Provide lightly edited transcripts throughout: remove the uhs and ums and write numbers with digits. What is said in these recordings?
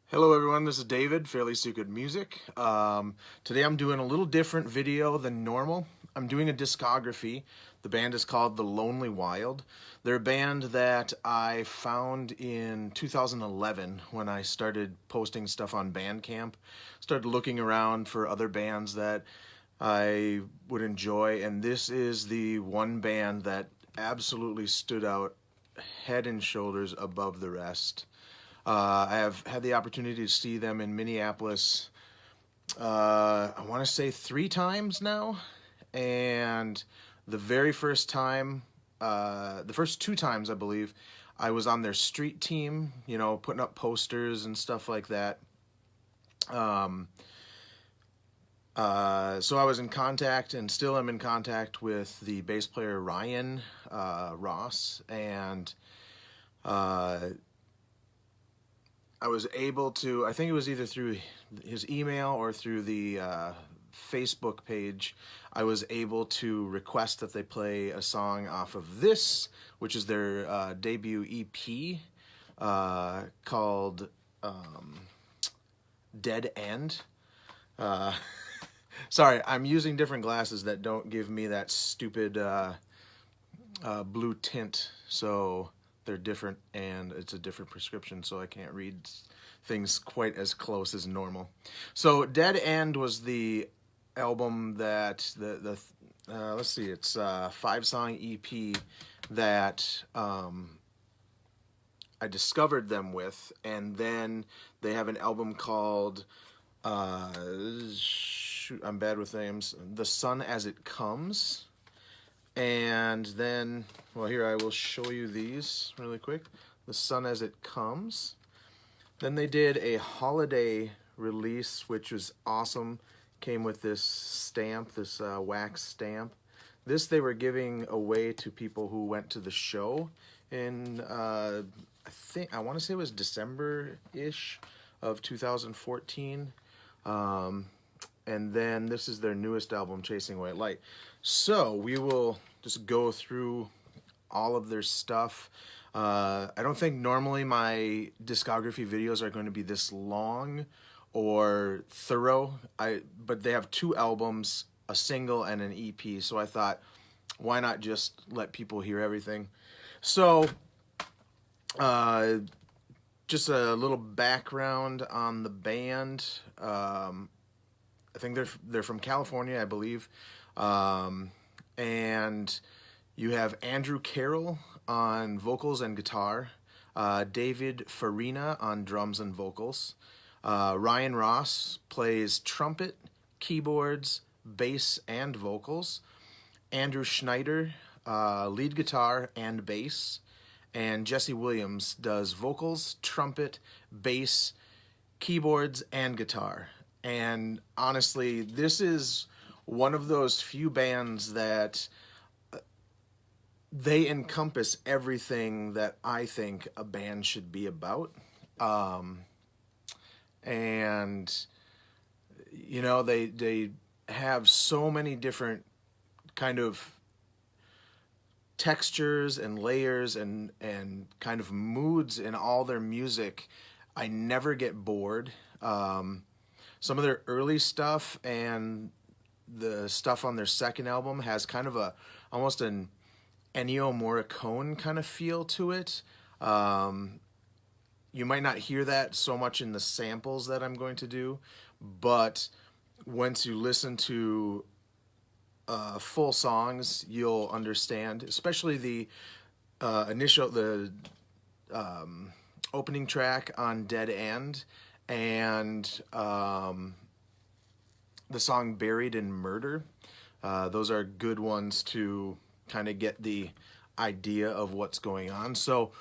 Hello everyone, this is David, Fairly So Good Music. Today I'm doing a little different video than normal. I'm doing a discography. The band is called The Lonely Wild. They're a band that I found in 2011 when I started posting stuff on Bandcamp. Started looking around for other bands that I would enjoy, and this is the one band that absolutely stood out head and shoulders above the rest. I have had the opportunity to see them in Minneapolis, I want to say 3 times now. And the very first time, the first 2 times, I believe, I was on their street team, putting up posters and stuff like that. Um, so I was in contact and still am in contact with the bass player Ryan Ross, and I was able to, I think it was either through his email or through the Facebook page, I was able to request that they play a song off of this, which is their debut EP called Dead End. Sorry, I'm using different glasses that don't give me that stupid blue tint, so they're different, and it's a different prescription, so I can't read things quite as close as normal. So Dead End was the album that let's see, it's a 5-song EP that I discovered them with, and then they have an album called shoot, I'm bad with names, The Sun as It Comes. And then, well, here I will show you these really quick. The Sun as It Comes. Then they did a holiday release, which was awesome. Came with this stamp, this wax stamp. This they were giving away to people who went to the show in, I want to say it was December-ish of 2014. And then this is their newest album, Chasing White Light. So we will just go through all of their stuff. I don't think normally my discography videos are going to be this long or thorough. But they have 2 albums, a single and an EP. So I thought, why not just let people hear everything? So just a little background on the band. I think they're from California, I believe. And you have Andrew Carroll on vocals and guitar, David Farina on drums and vocals. Ryan Ross plays trumpet, keyboards, bass, and vocals. Andrew Schneider, lead guitar and bass. And Jesse Williams does vocals, trumpet, bass, keyboards, and guitar. And honestly, this is one of those few bands that they encompass everything that I think a band should be about. And they have so many different kind of textures and layers and kind of moods in all their music. I never get bored. Some of their early stuff and the stuff on their second album has kind of almost an Ennio Morricone kind of feel to it. You might not hear that so much in the samples that I'm going to do, but once you listen to full songs, you'll understand, especially the opening track on Dead End, and the song Buried in Murder. Those are good ones to kind of get the idea of what's going on. So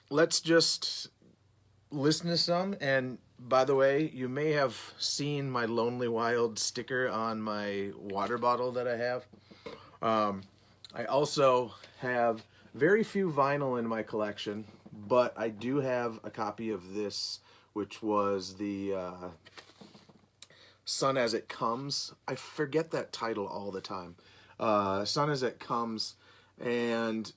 let's just listen to some. And by the way, you may have seen my Lonely Wild sticker on my water bottle that I have. I also have very few vinyl in my collection, but I do have a copy of this, which was the Sun as It Comes. I forget that title all the time. Sun as It Comes. And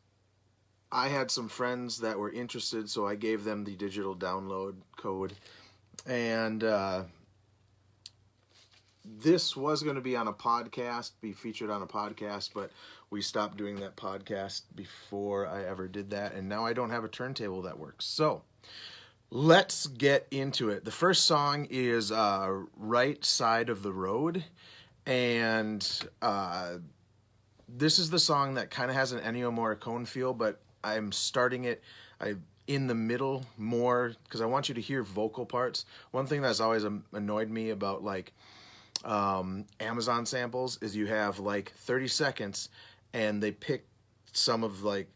I had some friends that were interested, so I gave them the digital download code. And this was going to be on a podcast, be featured on a podcast, but we stopped doing that podcast before I ever did that, and now I don't have a turntable that works. So let's get into it. The first song is Right Side of the Road, and this is the song that kind of has an Ennio Morricone feel, but I'm starting it in the middle more because I want you to hear vocal parts. One thing that's always annoyed me about like Amazon samples is you have like 30 seconds and they pick some of like,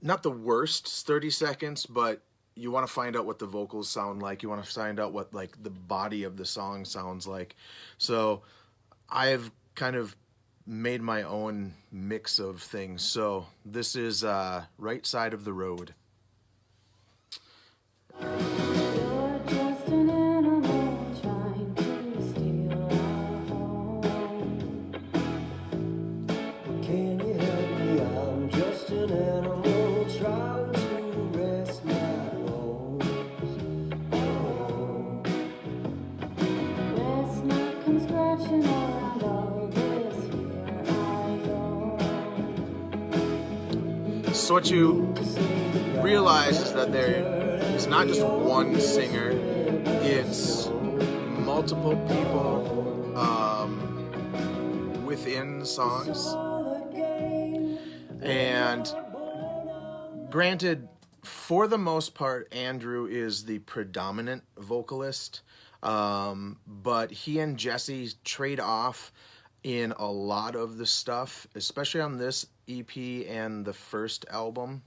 not the worst 30 seconds, but you want to find out what the vocals sound like. You want to find out what like the body of the song sounds like. So I've kind of made my own mix of things. So this is Right Side of the Road. You're just an animal trying to steal our home. Can you help me? I'm just an animal trying to rest my bones. Oh. Let's not come scratching around all this here I own. So what you realize is that there is not just one singer, it's multiple people within songs. And granted, for the most part, Andrew is the predominant vocalist, but he and Jesse trade off in a lot of the stuff, especially on this EP and the first album,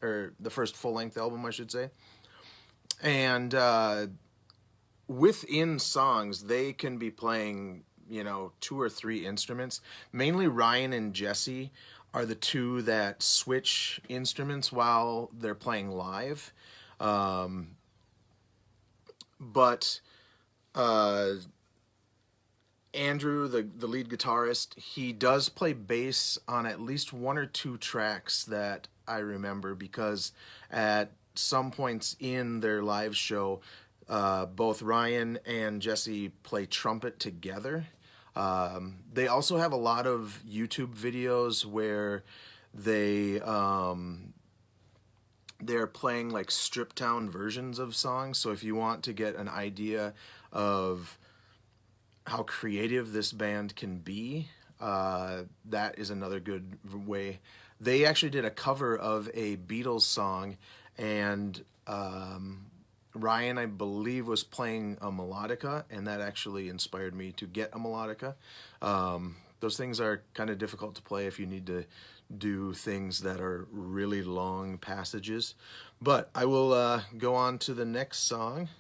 or the first full-length album, I should say. And within songs, they can be playing, you know, 2 or 3 instruments. Mainly Ryan and Jesse are the two that switch instruments while they're playing live. But Andrew, the lead guitarist, he does play bass on at least 1 or 2 tracks that I remember, because at some points in their live show, both Ryan and Jesse play trumpet together. They also have a lot of YouTube videos where they're playing like stripped down versions of songs. So if you want to get an idea of how creative this band can be, that is another good way. They actually did a cover of a Beatles song, and Ryan, I believe, was playing a melodica, and that actually inspired me to get a melodica. Those things are kind of difficult to play if you need to do things that are really long passages. But I will go on to the next song.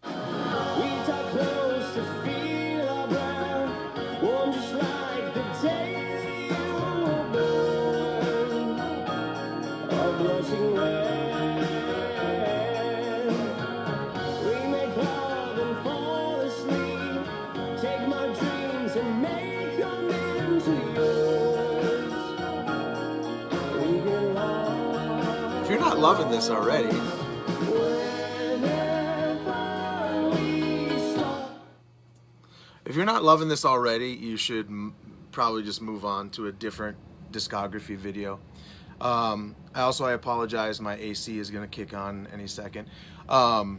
We talk close to feel our ground, warm just like the day you were born, a blushing red. We make love and fall asleep, take my dreams and make them into yours. We get lost. If you're not loving this already, you should probably just move on to a different discography video. I apologize, my AC is going to kick on any second. But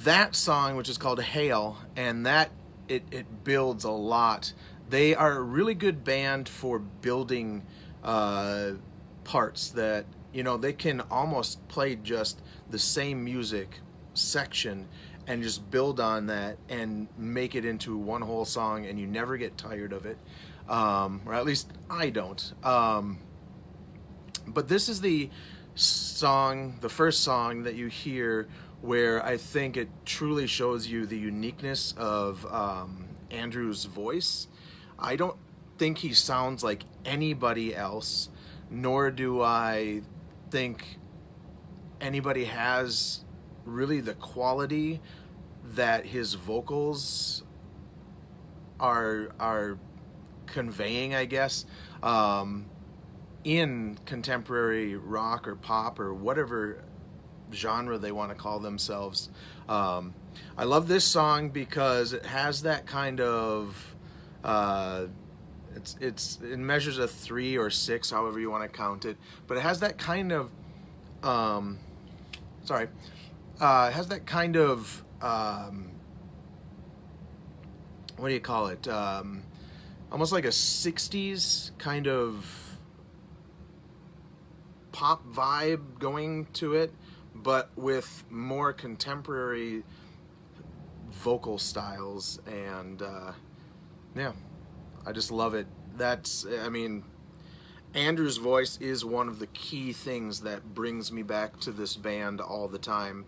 that song, which is called Hail, and that it builds a lot. They are a really good band for building parts that, you know, they can almost play just the same music section and just build on that and make it into one whole song, and you never get tired of it, or at least I don't. But this is the first song that you hear where I think it truly shows you the uniqueness of Andrew's voice. I don't think he sounds like anybody else, nor do I think anybody has really the quality that his vocals are conveying, I guess, in contemporary rock or pop or whatever genre they want to call themselves. I love this song because it has that kind of it measures a 3 or 6, however you want to count it, but it has that kind of it has that kind of what do you call it? Almost like a 60s kind of pop vibe going to it, but with more contemporary vocal styles. And yeah, I just love it. I mean, Andrew's voice is one of the key things that brings me back to this band all the time.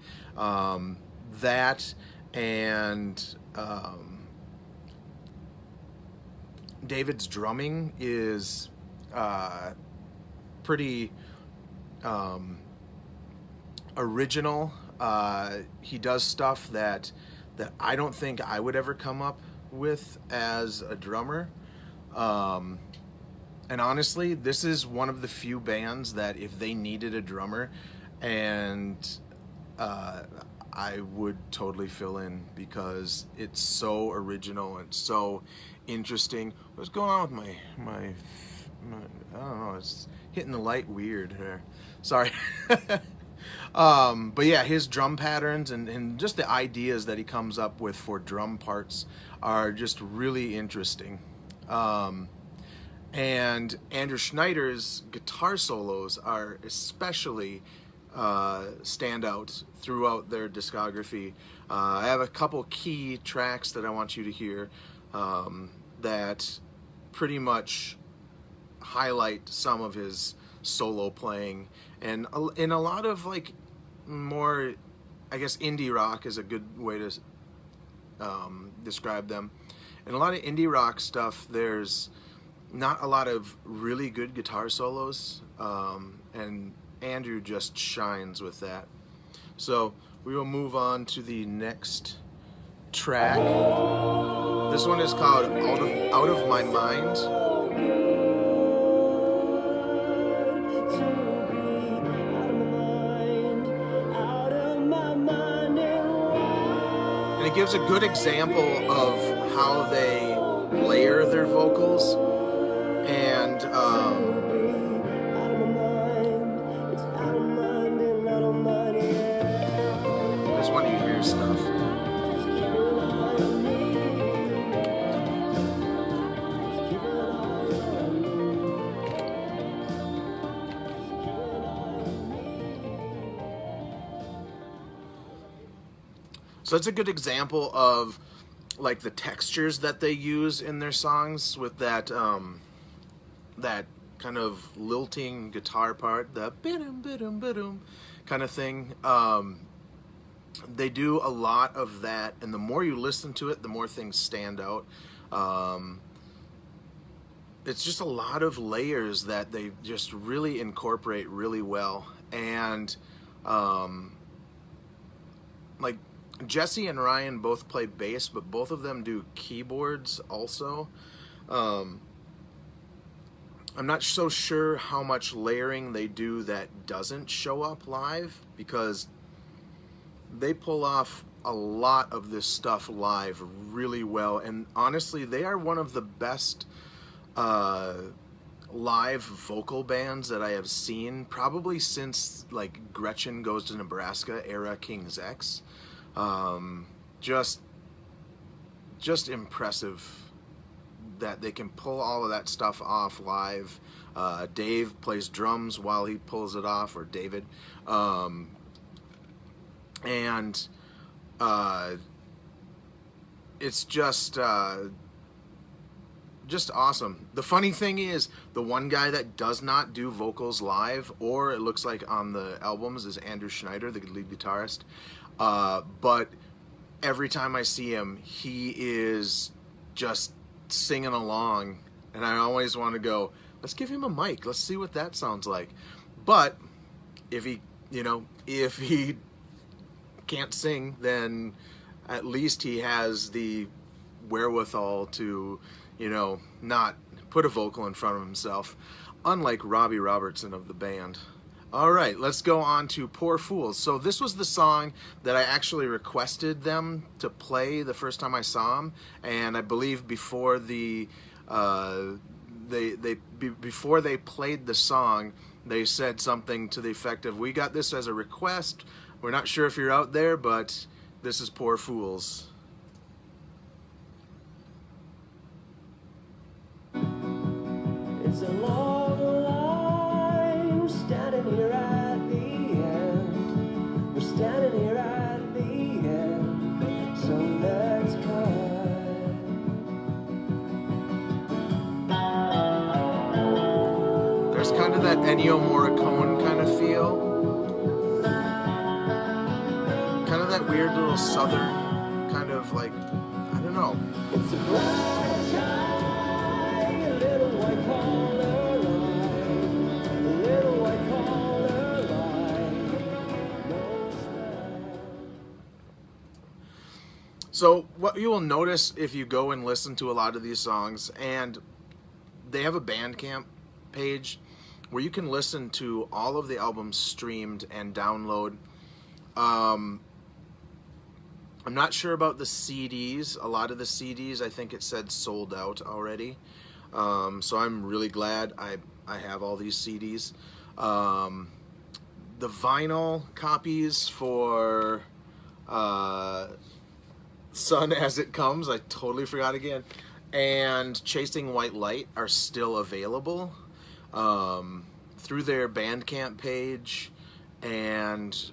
That and David's drumming is pretty original. He does stuff that I don't think I would ever come up with as a drummer. And honestly, this is one of the few bands that if they needed a drummer, and I would totally fill in, because it's so original and so interesting. What's going on with my I don't know, it's hitting the light weird here. Sorry. But yeah, his drum patterns and just the ideas that he comes up with for drum parts are just really interesting. And Andrew Schneider's guitar solos are especially stand out throughout their discography. I have a couple key tracks that I want you to hear that pretty much highlight some of his solo playing, and in a lot of like more, I guess, indie rock is a good way to describe them. In a lot of indie rock stuff, there's not a lot of really good guitar solos, and Andrew just shines with that. So we will move on to the next track. This one is called Out of My Mind. And it gives a good example of how they layer their vocals. And just want you to hear stuff. So it's a good example of like the textures that they use in their songs, with that that kind of lilting guitar part, the bidum bidum bidum kind of thing. They do a lot of that, and the more you listen to it, the more things stand out. It's just a lot of layers that they just really incorporate really well. And like Jesse and Ryan both play bass, but both of them do keyboards also. I'm not so sure how much layering they do that doesn't show up live, because they pull off a lot of this stuff live really well. And honestly, they are one of the best live vocal bands that I have seen, probably since like Gretchen Goes to Nebraska era King's X. Just impressive that they can pull all of that stuff off live. Dave plays drums while he pulls it off, or David. And it's just awesome. The funny thing is, the one guy that does not do vocals live, or it looks like on the albums, is Andrew Schneider, the lead guitarist. But every time I see him, he is just singing along, and I always want to go, let's give him a mic, let's see what that sounds like. But if he can't sing, then at least he has the wherewithal to, not put a vocal in front of himself, unlike Robbie Robertson of the band. All right, let's go on to Poor Fools. So this was the song that I actually requested them to play the first time I saw them, and I believe before before they played the song, they said something to the effect of, "We got this as a request. We're not sure if you're out there, but this is Poor Fools." It's a long line. We're standing here at the end. We're standing here at the end. So let's cut. There's kind of that Ennio Morricone kind of feel. Kind of that weird little southern kind of like, I don't know. It's a black tie, a little white collar line, a little white collar line, no smile. So what you will notice if you go and listen to a lot of these songs, and they have a Bandcamp page where you can listen to all of the albums streamed and download. I'm not sure about the CDs. A lot of the CDs, I think it said sold out already. So I'm really glad I have all these CDs. The vinyl copies for Sun As It Comes, I totally forgot again, and Chasing White Light are still available through their Bandcamp page, and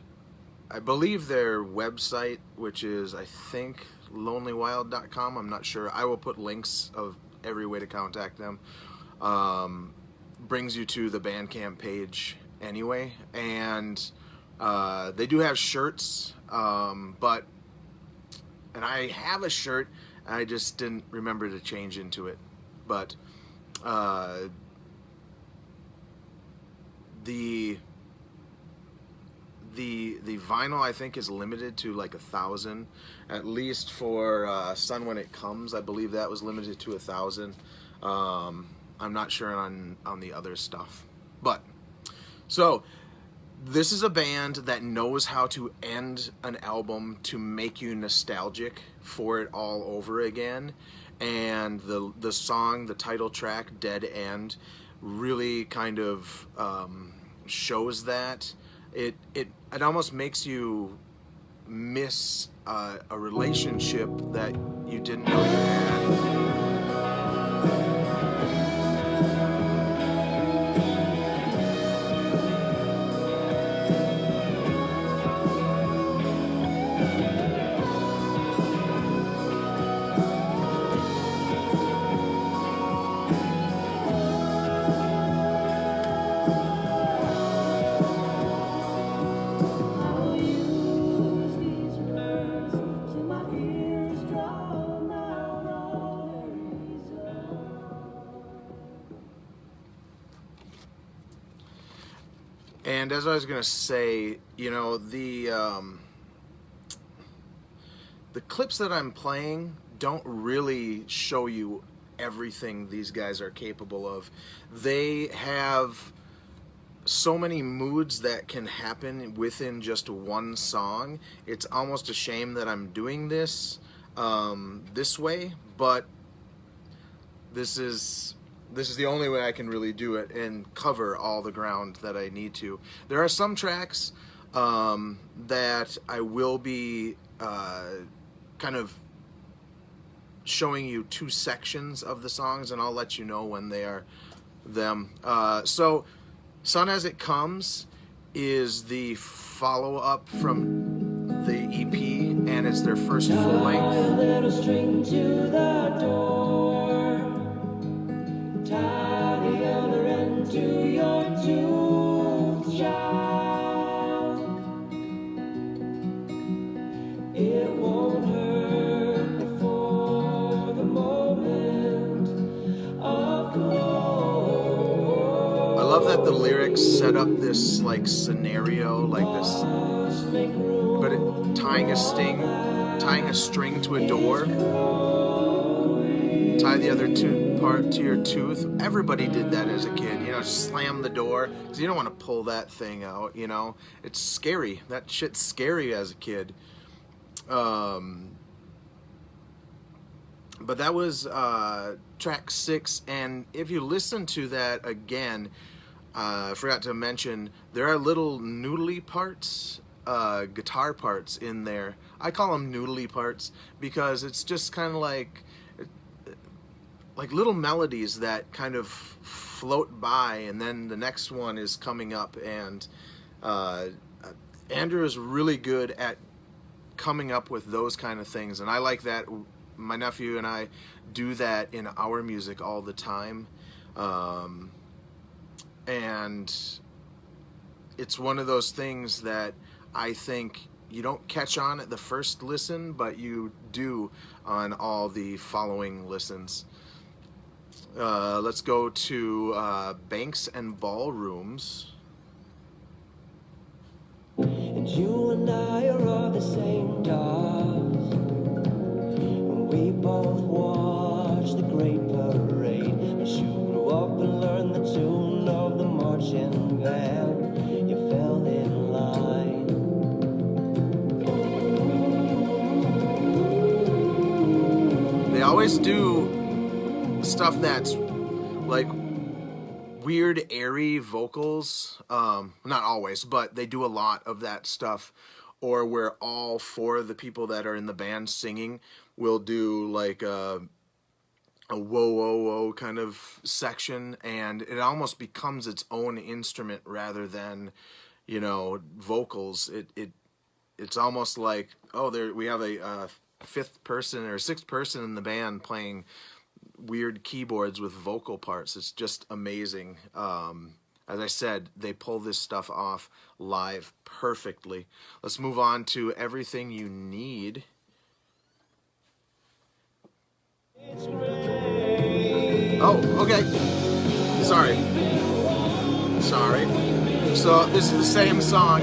I believe their website, which is, I think, lonelywild.com. I'm not sure. I will put links of every way to contact them. Brings you to the Bandcamp page anyway. And they do have shirts, and I have a shirt, I just didn't remember to change into it. But the vinyl, I think, is limited to like 1,000, at least for Sun When It Comes. I believe that was limited to 1,000. I'm not sure on the other stuff. But so this is a band that knows how to end an album to make you nostalgic for it all over again, and the song, the title track, Dead End, really kind of shows that. It almost makes you miss a relationship that you didn't know you had. I'll use these words till my ears drown out all reason. And as I was gonna say, you know, the clips that I'm playing don't really show you everything these guys are capable of. They have so many moods that can happen within just one song. It's almost a shame that I'm doing this this way, but this is the only way I can really do it and cover all the ground that I need to. There are some tracks that I will be kind of showing you two sections of the songs, and I'll let you know when they are them. So Sun As It Comes is the follow-up from the EP, and it's their first Tie a full-length. little string to the door. Tie the other end to your tooth, child. It won't hurt for the moment of glow. I love that the lyrics set up this like scenario, like this, Must make room. but tying a string to a door tie the other part to your tooth. Everybody did that as a kid, you know, slam the door, because you don't want to pull that thing out, you know. It's scary. That shit's scary as a kid. But that was track 6, and if you listen to that again, I forgot to mention, there are little noodly parts, guitar parts in there. I call them noodly parts because it's just kind of like little melodies that kind of float by, and then the next one is coming up, and Andrew is really good at coming up with those kind of things, and I like that. My nephew and I do that in our music all the time, and it's one of those things that I think you don't catch on at the first listen, but you do on all the following listens. Let's go to Banks and Ballrooms. And you and I are of the same dogs. We both watched the great parade. As you grew up and learned the tune of the marching band, you fell in line. They always do stuff that's like weird, airy vocals. Not always, but they do a lot of that stuff. Or where all 4 of the people that are in the band singing will do like a whoa, whoa, whoa kind of section, and it almost becomes its own instrument rather than, you know, vocals. It's almost like, oh, there we have a 5th person or 6th person in the band playing weird keyboards with vocal parts. It's just amazing. As I said, they pull this stuff off live perfectly. Let's move on to Everything You Need. Oh, okay. Sorry. So this is the same song.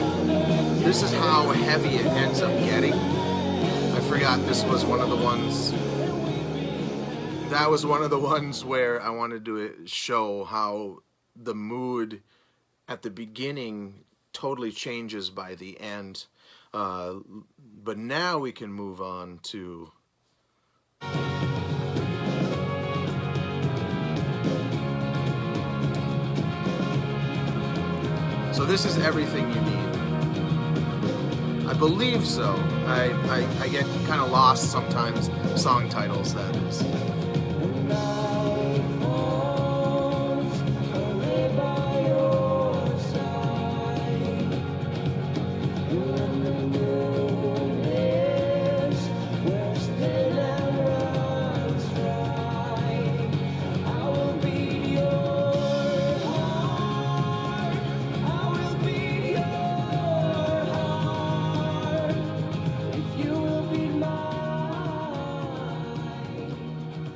This is how heavy it ends up getting. I forgot this was one of the ones. That was one of the ones where I wanted to show how the mood at the beginning totally changes by the end. But now we can move on to... So this is Everything You Need. I believe so. I get kind of lost sometimes, song titles, that is.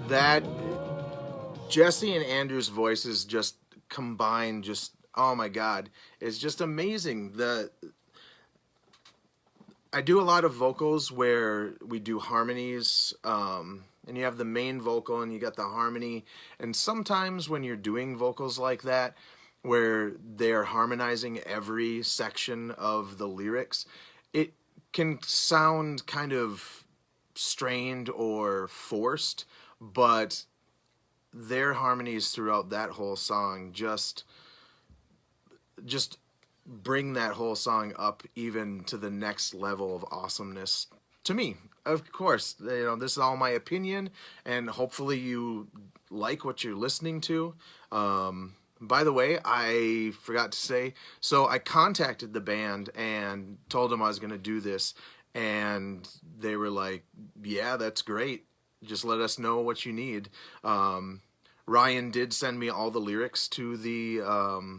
That Jesse and Andrew's voices just combined, just, oh my God, it's just amazing. I do a lot of vocals where we do harmonies, and you have the main vocal and you got the harmony, and sometimes when you're doing vocals like that, where they're harmonizing every section of the lyrics, it can sound kind of strained or forced, but their harmonies throughout that whole song just bring that whole song up even to the next level of awesomeness to me. Of course, you know, this is all my opinion, and hopefully you like what you're listening to. By the way, I forgot to say, so I contacted the band and told them I was going to do this, and they were like, yeah, that's great. Just let us know what you need. Ryan did send me all the lyrics to the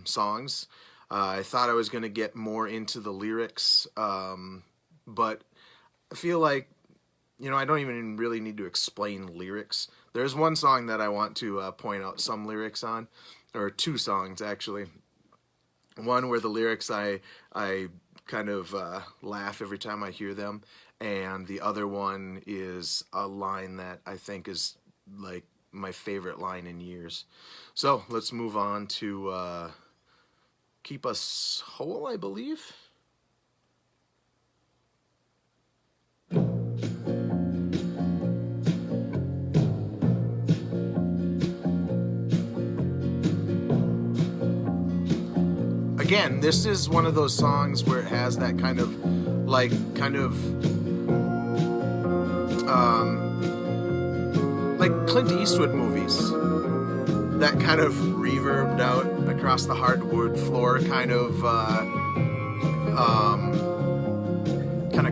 songs. I thought I was going to get more into the lyrics, but I feel like, you know, I don't even really need to explain lyrics. There's one song that I want to point out some lyrics on, or 2 songs actually. One where the lyrics I kind of laugh every time I hear them, and the other one is a line that I think is like my favorite line in years. So let's move on to Keep Us Whole, I believe. Again, this is one of those songs where it has that kind of like Clint Eastwood movies. That kind of reverbed out across the hardwood floor, kind of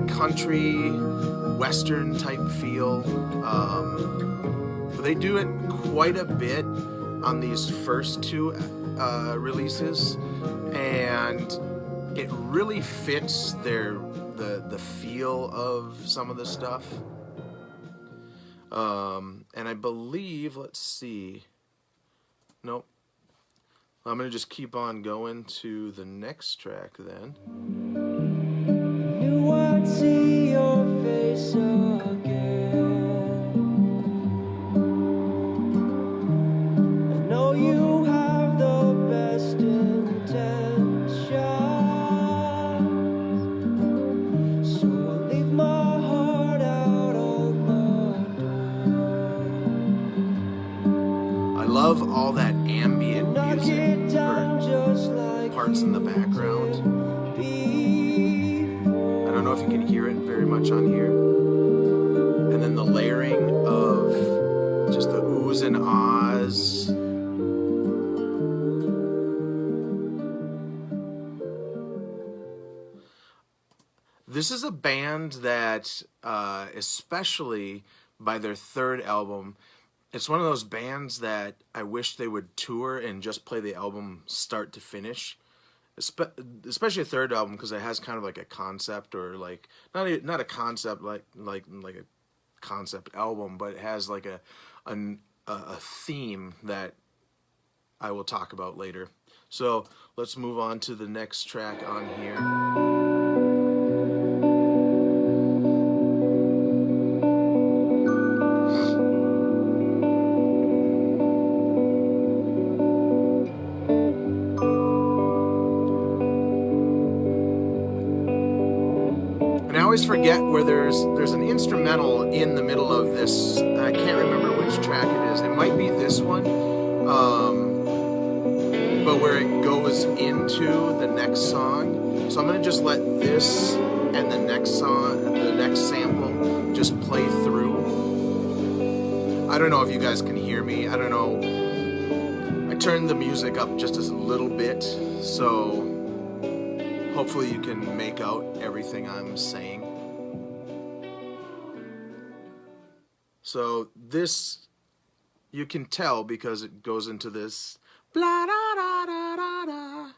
country western type feel. But they do it quite a bit on these first two releases, and it really fits the feel of some of the stuff. And I believe, let's see. Nope. I'm going to just keep on going to the next track then. Knew I'd see your face again. I know you have the best intentions, so I'll leave my heart out on the door. I love all that ambient music or parts in the background. I don't know if you can hear it very much on here. And then the layering of just the oohs and ahs. This is a band that, especially by their third album, it's one of those bands that I wish they would tour and just play the album start to finish. Especially a third album, because it has kind of like a concept, or like not a concept like a concept album, but it has like a theme that I will talk about later. So let's move on to the next track on here. I always forget where there's an instrumental in the middle of this. I can't remember which track it is. It might be this one, but where it goes into the next song. So I'm gonna just let this and the next song, the next sample, just play through. I don't know if you guys can hear me. I don't know. I turned the music up just a little bit, so hopefully you can make out everything I'm saying. So this, you can tell because it goes into this blah da da da da da.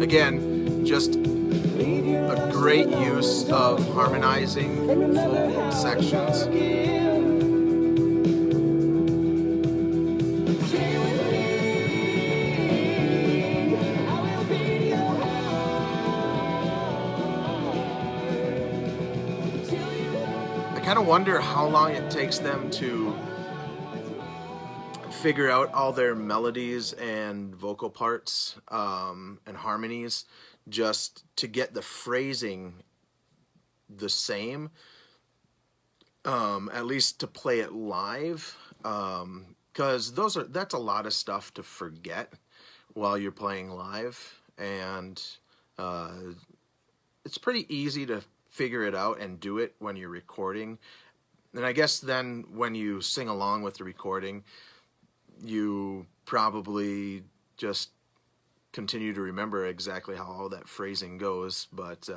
Again, just a great use of harmonizing full sections. I kind of wonder how long it takes them to figure out all their melodies and vocal parts and harmonies, just to get the phrasing the same, at least to play it live, because that's a lot of stuff to forget while you're playing live, and it's pretty easy to figure it out and do it when you're recording. And I guess then when you sing along with the recording, you probably just continue to remember exactly how all that phrasing goes. But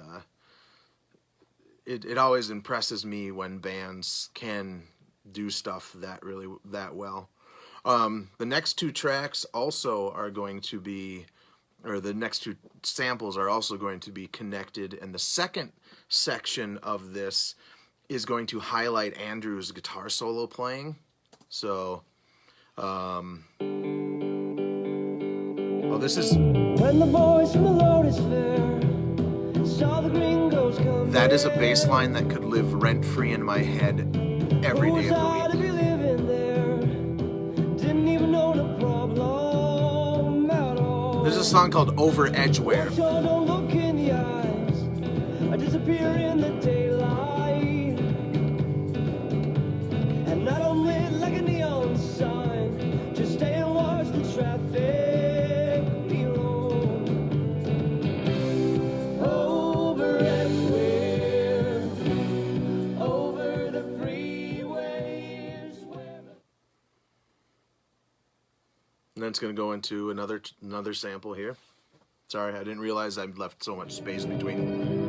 it always impresses me when bands can do stuff that well. The next two tracks also are going to be, or the next two samples are also going to be connected, and the second section of this is going to highlight Andrew's guitar solo playing. So this is... When the boys from the Lotus Fair saw the gringos come, that is a bass line that could live rent-free in my head every day of the week. to be living there, didn't even know the problem at all. There's a song called Over Edgeware. Don't look in the eyes, I disappear in the daylight, and I don't lit like a neon sign, just stay and watch the traffic below. Over everywhere, over the freeways. And then it's going to go into another sample here. Sorry, I didn't realize I left so much space between.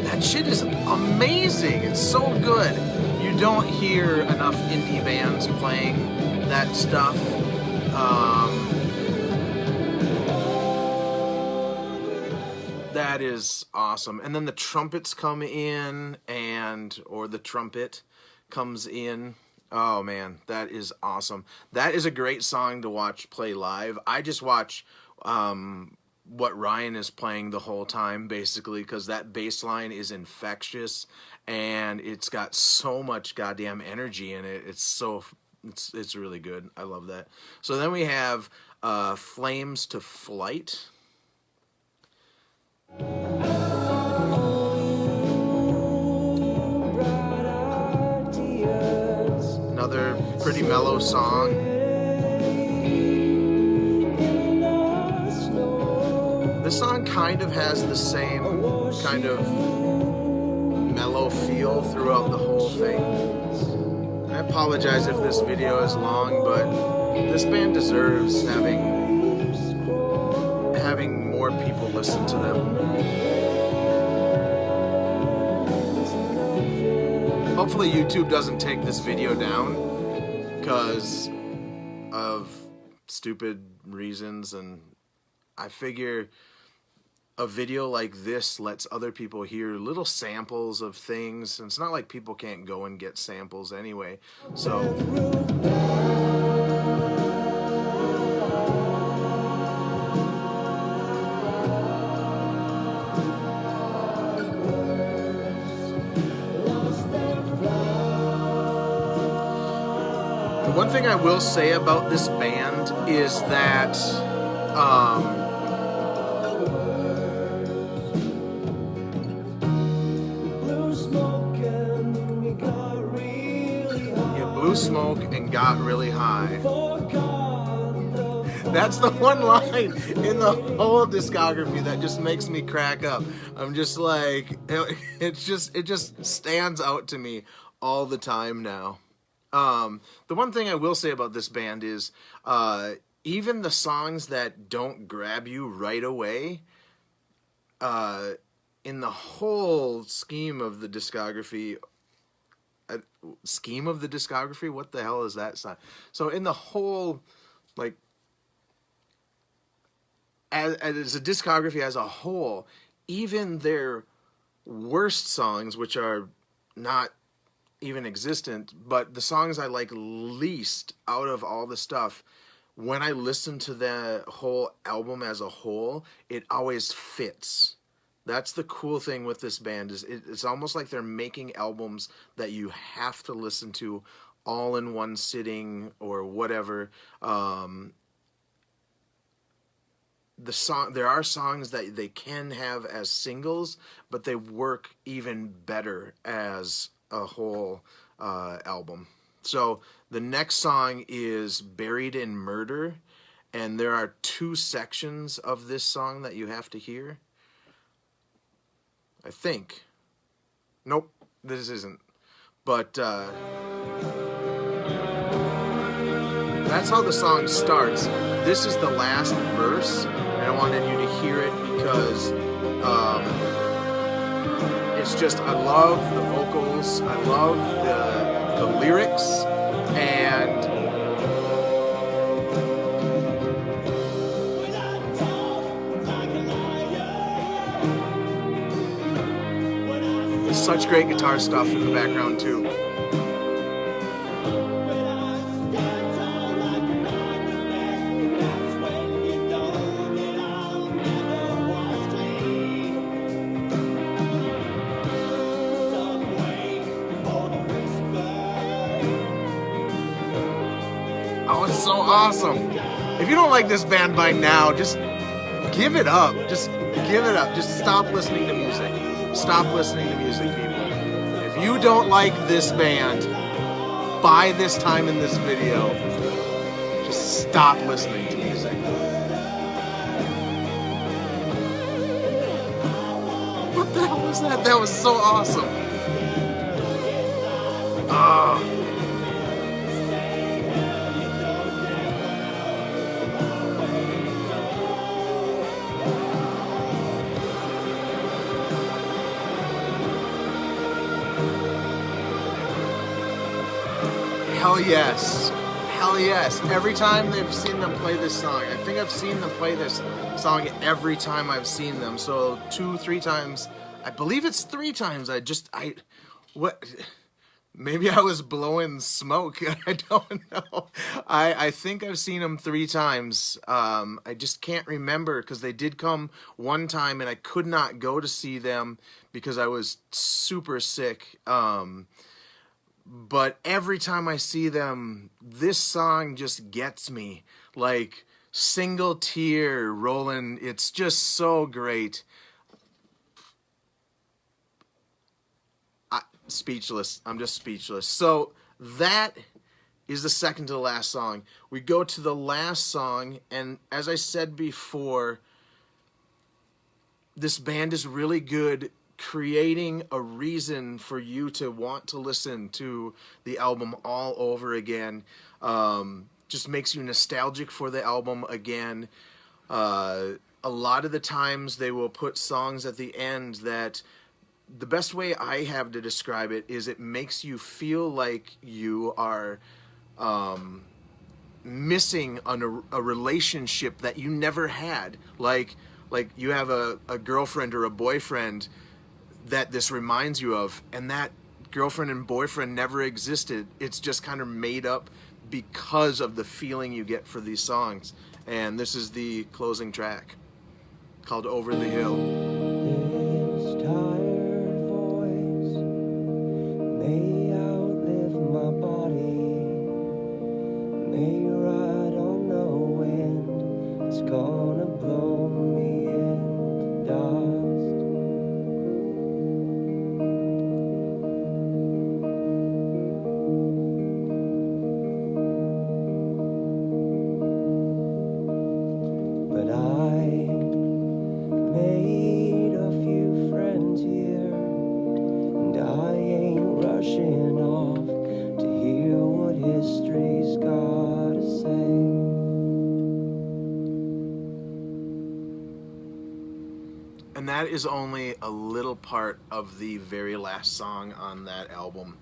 That shit is amazing. It's so good. You don't hear enough indie bands playing that stuff. That is awesome. And then the trumpets come in, or the trumpet comes in. Oh man, that is awesome. That is a great song to watch play live. I just watch what Ryan is playing the whole time, basically, because that bass line is infectious and it's got so much goddamn energy in it. It's really good. I love that. So then we have Flames to Flight. Another pretty mellow song. This song kind of has the same kind of mellow feel throughout the whole thing. I apologize if this video is long, but this band deserves having more people listen to them. Hopefully YouTube doesn't take this video down because of stupid reasons, and I figure a video like this lets other people hear little samples of things, and it's not like people can't go and get samples anyway. So the one thing I will say about this band is that smoke and got really high. That's the one line in the whole discography that just makes me crack up. I'm just like, it just stands out to me all the time now. The one thing I will say about this band is even the songs that don't grab you right away, in the whole scheme of the discography, what the hell is that sign? So in the whole, like, as a discography as a whole, even their worst songs, which are not even existent, but the songs I like least out of all the stuff, when I listen to the whole album as a whole, it always fits. That's the cool thing with this band, is it's almost like they're making albums that you have to listen to all in one sitting or whatever. There are songs that they can have as singles, but they work even better as a whole album. So the next song is Buried in Murder, and there are 2 sections of this song that you have to hear. I think. Nope, this isn't. But that's how the song starts. This is the last verse, and I wanted you to hear it because it's just, I love the vocal vocals. I love the lyrics, and such great guitar stuff in the background too. Oh, it's so awesome. If you don't like this band by now, just give it up. Just give it up. Just stop listening to music. Stop listening to music, people. If you don't like this band by this time in this video, just stop listening to music. What the hell was that? That was so awesome. Ah. Hell yes. Hell yes. Every time they've seen them play this song, I think I've seen them play this song every time I've seen them. So 2-3 times. I believe it's 3 times. Maybe I was blowing smoke. I don't know. I think I've seen them 3 times. I just can't remember because they did come one time and I could not go to see them because I was super sick. But every time I see them, this song just gets me. Like, single tear rolling. It's just so great. Speechless. I'm just speechless. So that is the second to the last song. We go to the last song, and as I said before, this band is really good creating a reason for you to want to listen to the album all over again. Just makes you nostalgic for the album again. A lot of the times they will put songs at the end that, the best way I have to describe it is it makes you feel like you are missing on a relationship that you never had. Like you have a girlfriend or a boyfriend that this reminds you of, and that girlfriend and boyfriend never existed. It's just kind of made up because of the feeling you get for these songs. And this is the closing track called Over the Hill. This tired voice may outlive my body, may ride on the wind, it's gonna blow me into dust. But I made a few friends here, and I ain't rushing off to hear what history's gotta say. And that is only a little part of the very last song on that album.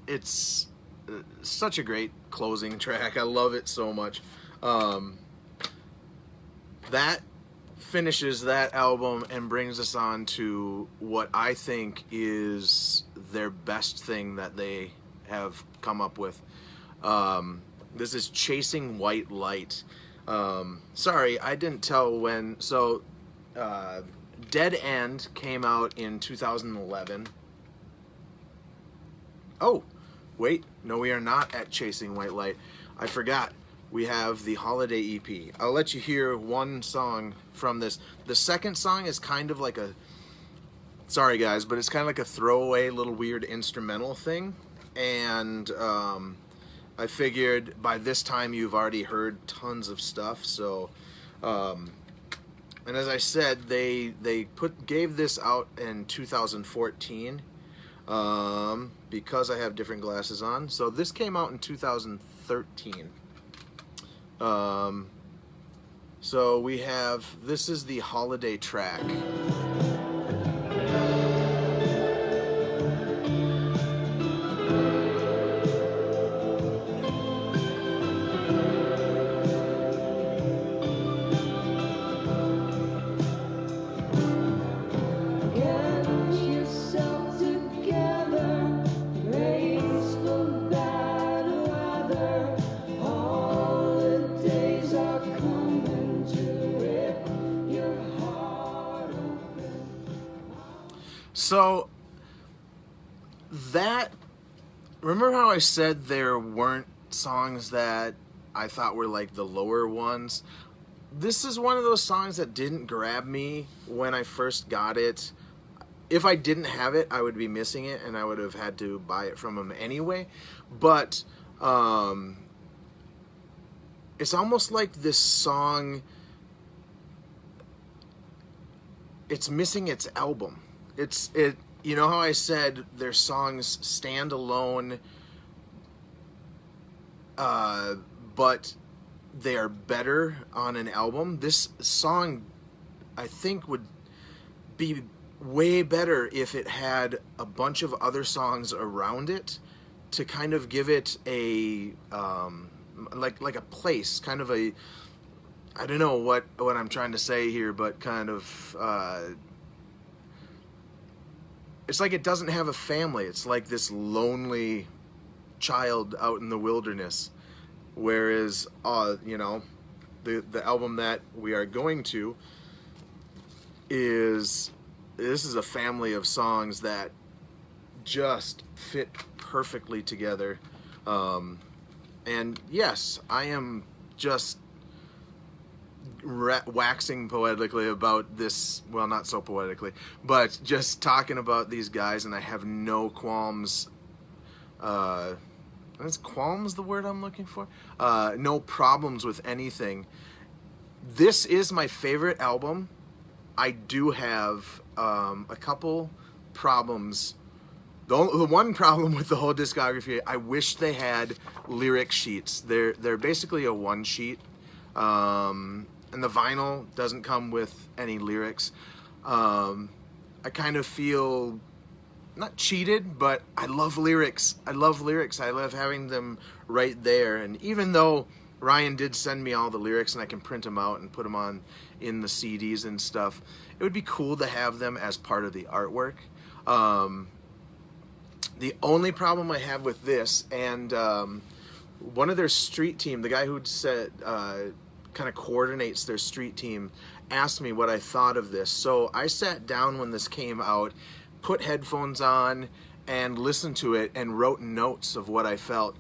It's such a great closing track. I love it so much. That finishes that album and brings us on to what I think is their best thing that they have come up with. This is Chasing White Light. Sorry, I didn't tell when. So, Dead End came out in 2011. Oh, wait, no, we are not at Chasing White Light. I forgot. We have the Holiday EP. I'll let you hear one song from this. The second song is kind of like a, sorry guys, but it's kind of like a throwaway little weird instrumental thing. And I figured by this time you've already heard tons of stuff. So, and as I said, they gave this out in 2014. Because I have different glasses on. So this came out in 2013. So we have, this is the holiday track. So that, remember how I said there weren't songs that I thought were like the lower ones? This is one of those songs that didn't grab me when I first got it. If I didn't have it, I would be missing it, and I would have had to buy it from him anyway. But it's almost like this song, it's missing its album. You know how I said their songs stand alone, but they are better on an album? This song, I think, would be way better if it had a bunch of other songs around it to kind of give it a like a place, kind of a, I don't know what I'm trying to say here, but kind of it's like it doesn't have a family. It's like this lonely child out in the wilderness. Whereas, you know, the album that we are going to this is a family of songs that just fit perfectly together. And yes, I am just waxing poetically about this, well, not so poetically, but just talking about these guys, and I have no qualms. Is qualms the word I'm looking for? No problems with anything. This is my favorite album. I do have a couple problems. The one problem with the whole discography, I wish they had lyric sheets. They're basically a one sheet. And the vinyl doesn't come with any lyrics. I kind of feel not cheated, but I love lyrics. I love having them right there. And even though Ryan did send me all the lyrics and I can print them out and put them on in the CDs and stuff, it would be cool to have them as part of the artwork. The only problem I have with this, and one of their street team, the guy who said kind of coordinates their street team, asked me what I thought of this. So I sat down when this came out, put headphones on, and listened to it and wrote notes of what I felt.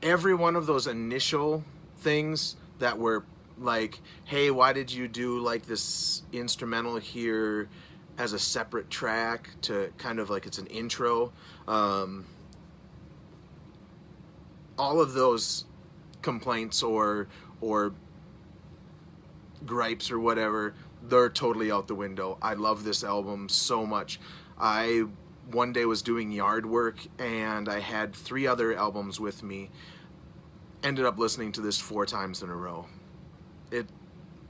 Every one of those initial things that were like, hey, why did you do like this instrumental here as a separate track, to kind of like it's an intro, all of those complaints or gripes or whatever, they're totally out the window. I love this album so much. I one day was doing yard work and I had 3 other albums with me. Ended up listening to this 4 times in a row.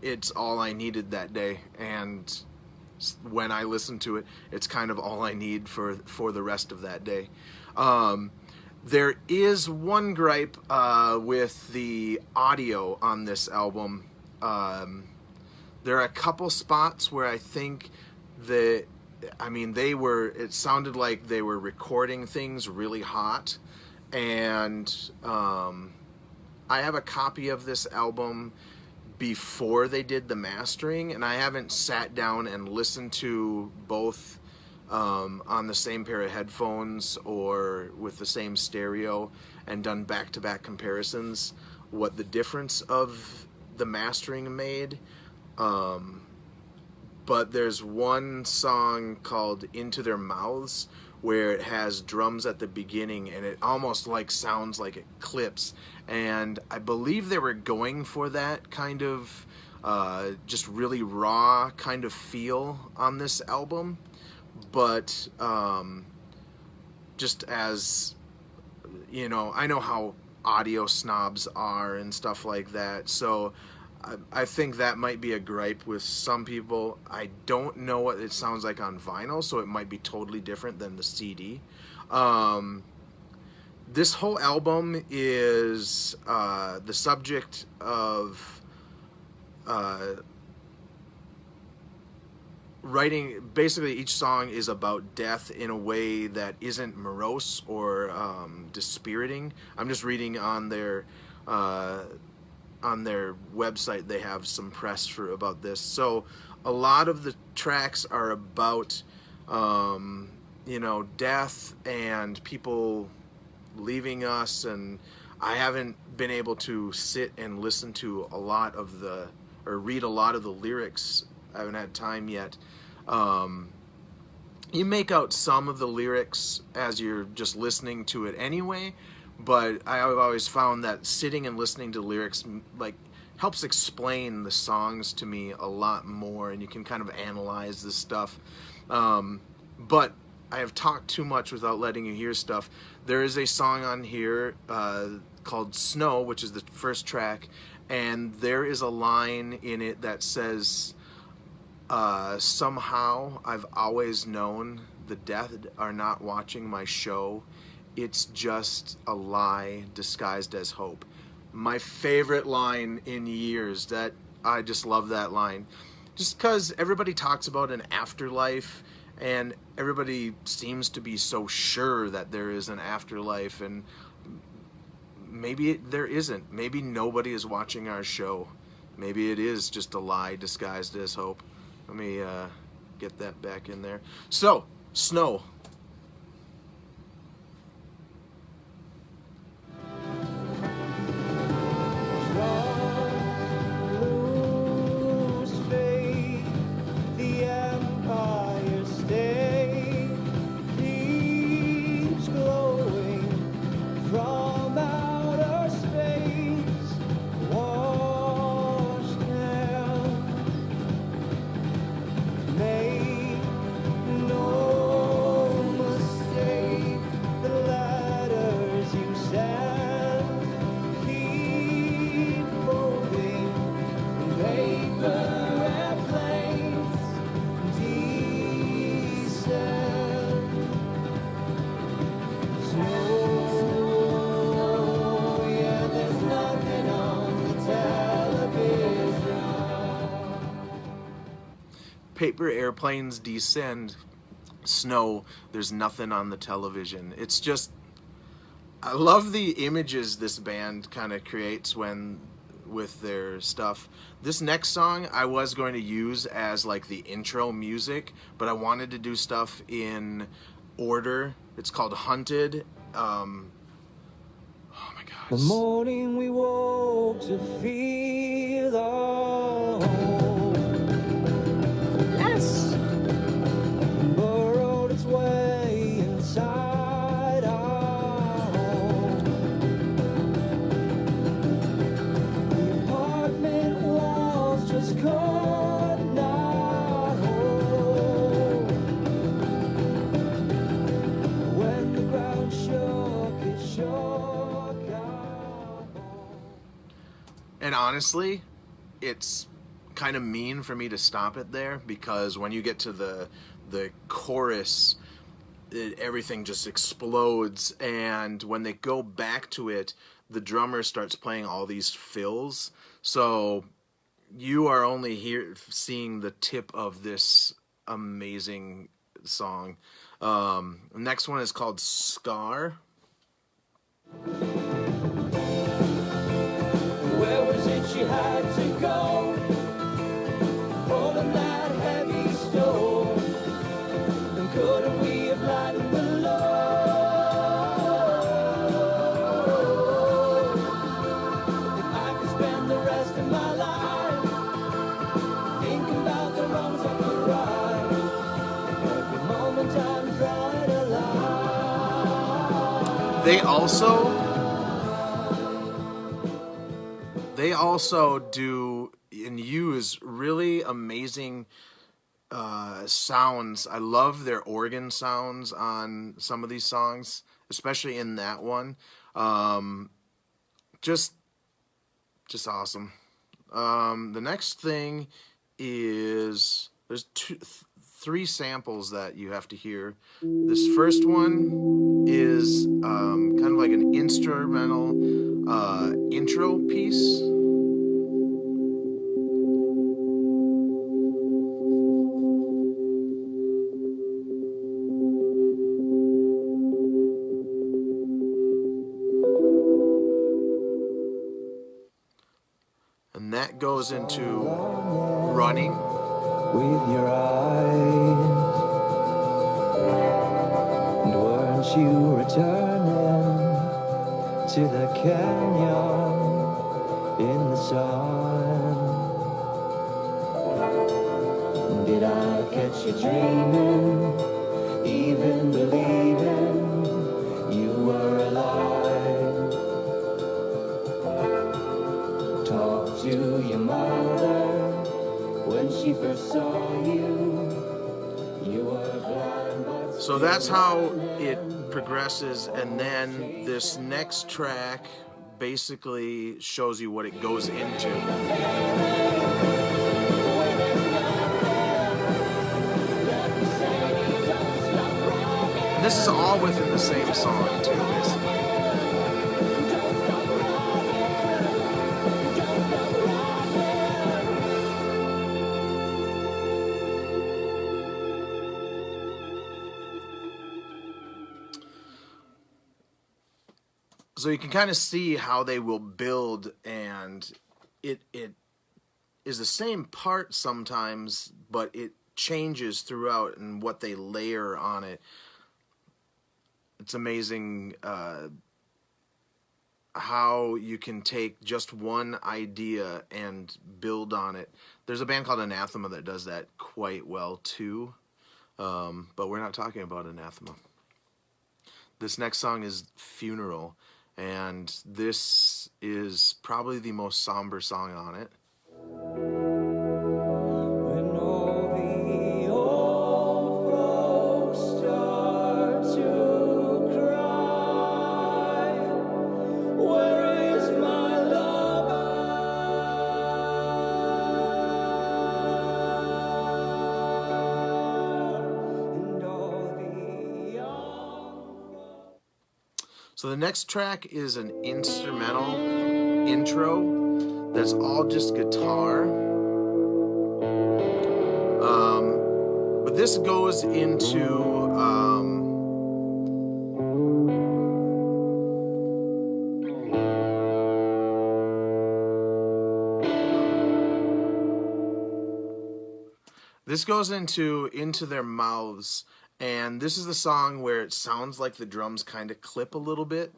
It's all I needed that day, and when I listen to it, it's kind of all I need for the rest of that day. There is one gripe with the audio on this album. There are a couple spots where I think that, it sounded like they were recording things really hot, and I have a copy of this album before they did the mastering, and I haven't sat down and listened to both on the same pair of headphones or with the same stereo and done back-to-back comparisons, what the difference of the mastering made. But there's one song called Into Their Mouths where it has drums at the beginning and it almost like sounds like it clips, and I believe they were going for that kind of just really raw kind of feel on this album. But just as you know, I know how audio snobs are and stuff like that, so I think that might be a gripe with some people. I don't know what it sounds like on vinyl, so it might be totally different than the CD. This whole album is the subject of writing. Basically, each song is about death in a way that isn't morose or dispiriting. I'm just reading on their website. They have some press about this. So a lot of the tracks are about death and people leaving us, and I haven't been able to sit and listen to a lot of the, or read a lot of the lyrics. I haven't had time yet. You make out some of the lyrics as you're just listening to it anyway, but I've always found that sitting and listening to lyrics helps explain the songs to me a lot more, and you can kind of analyze this stuff. But I have talked too much without letting you hear stuff. There is a song on here called Snow, which is the first track, and there is a line in it that says, somehow I've always known the dead are not watching my show. It's just a lie disguised as hope. My favorite line in years. That I just love that line. Just because everybody talks about an afterlife, and everybody seems to be so sure that there is an afterlife, and maybe there isn't. Maybe nobody is watching our show. Maybe it is just a lie disguised as hope. Let me get that back in there. So, Snow. Paper airplanes descend. Snow, there's nothing on the television. It's just, I love the images this band kind of creates with their stuff. This next song I was going to use as like the intro music, but I wanted to do stuff in order. It's called Hunted. Oh my gosh. The morning we woke to feel alone. Yes. Burrowed its way inside our home. The apartment walls just could not hold. When the ground shook, it shook our bones. And honestly, it's kind of mean for me to stop it there, because when you get to the chorus, everything just explodes, and when they go back to it, the drummer starts playing all these fills, so you are only seeing the tip of this amazing song. The next one is called Scar. Where was it she had to go? Pulling that heavy stone. And couldn't we have lightened the load? If I could spend the rest of my life thinking about the wrongs I could right, every moment I'm trying to lie. They also do and use really amazing sounds. I love their organ sounds on some of these songs, especially in that one. Just awesome. The next thing is there's three samples that you have to hear. This first one is kind of like an instrumental intro piece. And that goes into Running. with your eyes. And weren't you returning to the canyon in the sun? Did I catch you dreaming, even believing you were alive? Talk to your mother when she first saw you. You were blind, but So that's how it progresses, and then this next track basically shows you what it goes into. And this is all within the same song too, basically. So you can kind of see how they will build, and it is the same part sometimes, but it changes throughout and what they layer on it. It's amazing how you can take just one idea and build on it. There's a band called Anathema that does that quite well too, but we're not talking about Anathema. This next song is Funeral, and this is probably the most somber song on it. when all the old folks start to cry, where is my lover? And all the young So the next track is an instrumental intro that's all just guitar. But this goes into into their mouths, and this is the song where it sounds like the drums kind of clip a little bit,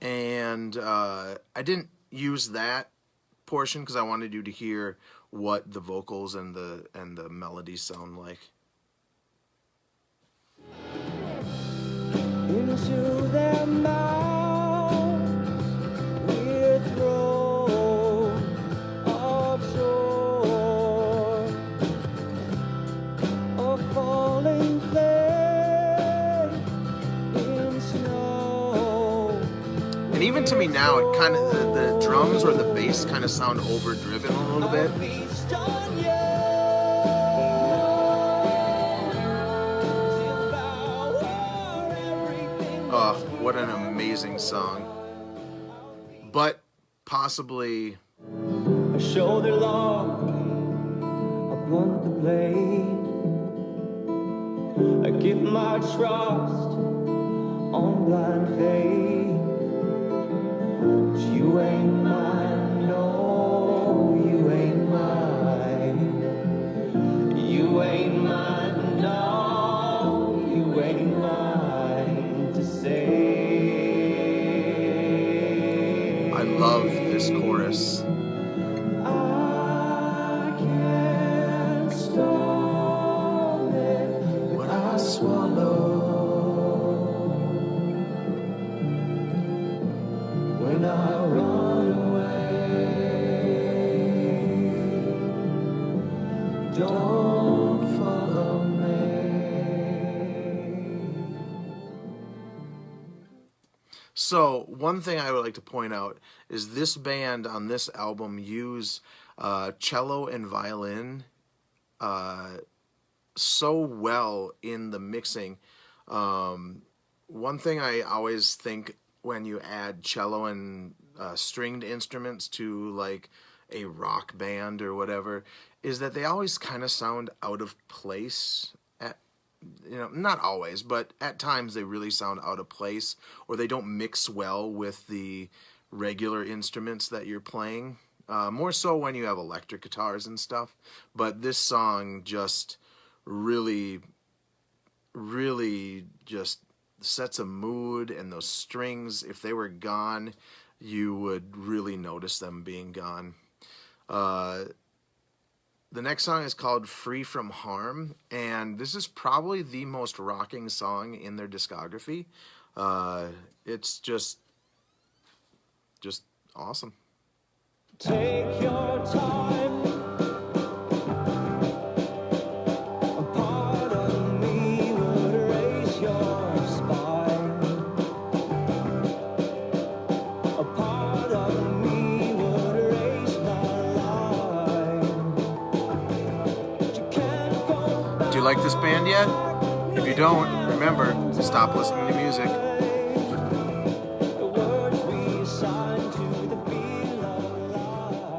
and I didn't use that portion because I wanted you to hear what the vocals and the melodies sound like. into their mouths we're thrown, absorbed, a falling flame in snow. And even to me now, it kind of the drums or the bass kind of sound overdriven a little bit. Feast on you. Oh, what an amazing song! But possibly A shoulder long, I blunt the blade. I give my trust on blind faith. But you ain't mine, no, you ain't mine. You ain't mine, no, you ain't mine to say. I love this chorus. I can't stop it when I swallow. When I run away, don't follow me. So one thing I would like to point out is this band on this album use cello and violin so well in the mixing. One thing I always think when you add cello and stringed instruments to like a rock band or whatever is that they always kind of sound out of place. Not always, but at times they really sound out of place, or they don't mix well with the regular instruments that you're playing. more so when you have electric guitars and stuff. But this song just really, really just sets a mood, and those strings, if they were gone, you would really notice them being gone. The next song is called Free From Harm, and this is probably the most rocking song in their discography. It's just awesome. Take your time. A part of me would erase your spine. A part of me would erase my line. But you can't go back. Do you like this band yet? If you don't, remember, stop listening to music. The words we assign to the feel alive.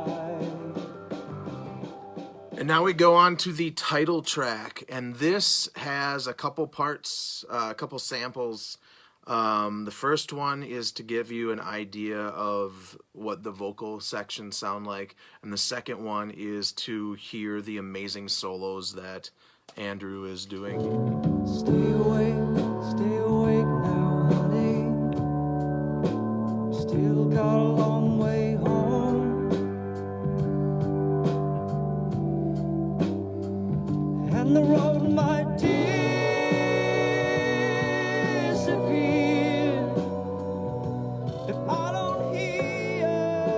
And now we go on to the title track, and this has a couple parts, a couple samples. The first one is to give you an idea of what the vocal sections sound like, and the second one is to hear the amazing solos that Andrew is doing. Stay awake now, honey. Still got a long way home. And the road might disappear if I don't hear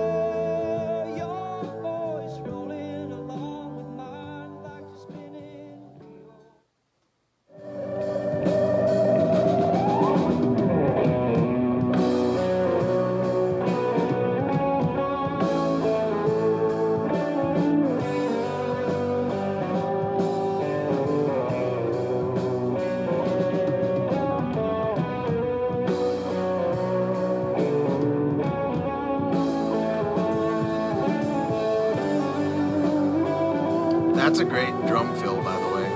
your voice rolling along with mine like a spinning wheel. That's a great drum fill, by the way.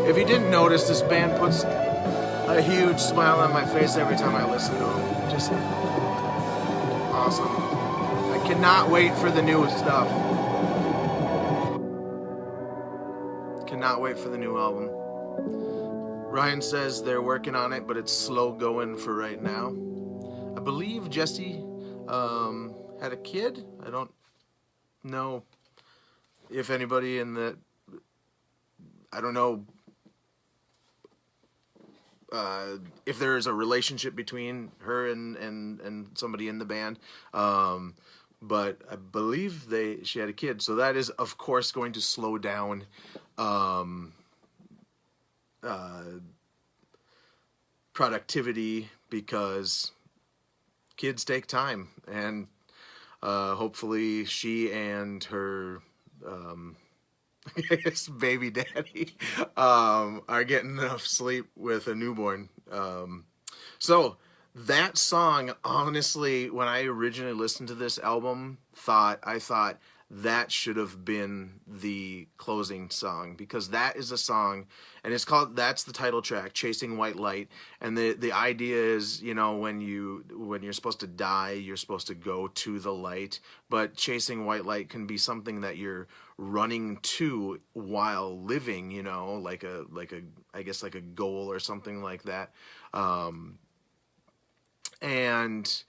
If you didn't notice, this band puts a huge smile on my face every time I listen to them. Just awesome. I cannot wait for the new stuff. Cannot wait for the new album. Ryan says they're working on it, but it's slow going for right now. I believe Jesse had a kid. I don't know if anybody in the... I don't know if there is a relationship between her and somebody in the band. But I believe she had a kid. So that is, of course, going to slow down productivity, because kids take time. And hopefully she and her... I guess baby daddy are getting enough sleep with a newborn. So that song, honestly, when I originally listened to this album, I thought that should have been the closing song, because that is a song, and that's the title track, Chasing White Light. And the idea is, you know, when you're supposed to die, you're supposed to go to the light, but chasing white light can be something that you're running to while living, you know, like a I guess like a goal or something like that. And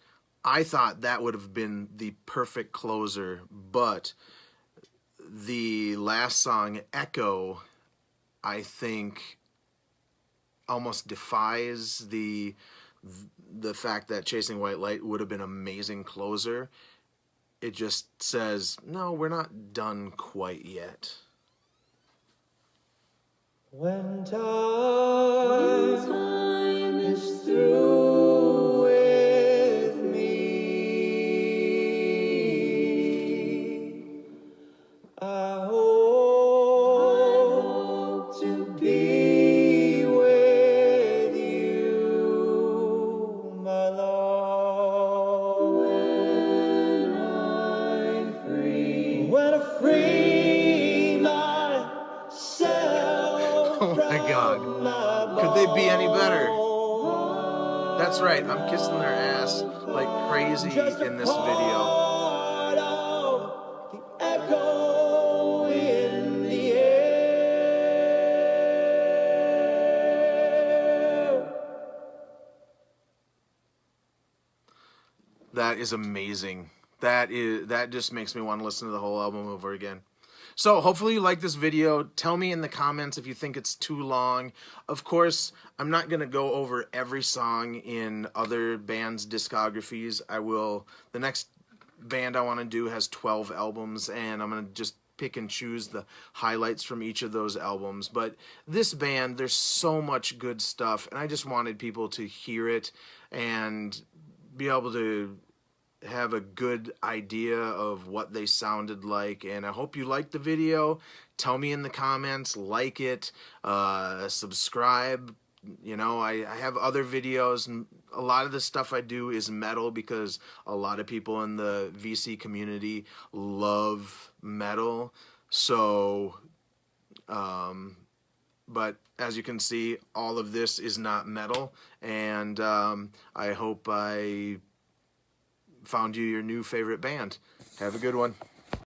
I thought that would have been the perfect closer, but the last song, Echo, I think almost defies the fact that Chasing White Light would have been an amazing closer. It just says, no, we're not done quite yet. When time is through with me, I hope to be with you, my love. hug. Could they be any better? That's right, I'm kissing their ass like crazy in this video. The echo in the air. That is amazing. That just makes me want to listen to the whole album over again. So hopefully you like this video. Tell me in the comments if you think it's too long. Of course, I'm not going to go over every song in other bands' discographies. I will. The next band I want to do has 12 albums, and I'm going to just pick and choose the highlights from each of those albums. But this band, there's so much good stuff, and I just wanted people to hear it and be able to have a good idea of what they sounded like. And I hope you liked the video. Tell me in the comments, like it, subscribe. You know, I have other videos, and a lot of the stuff I do is metal because a lot of people in the VC community love metal. So, but as you can see, all of this is not metal, and I hope I found you your new favorite band. Have a good one.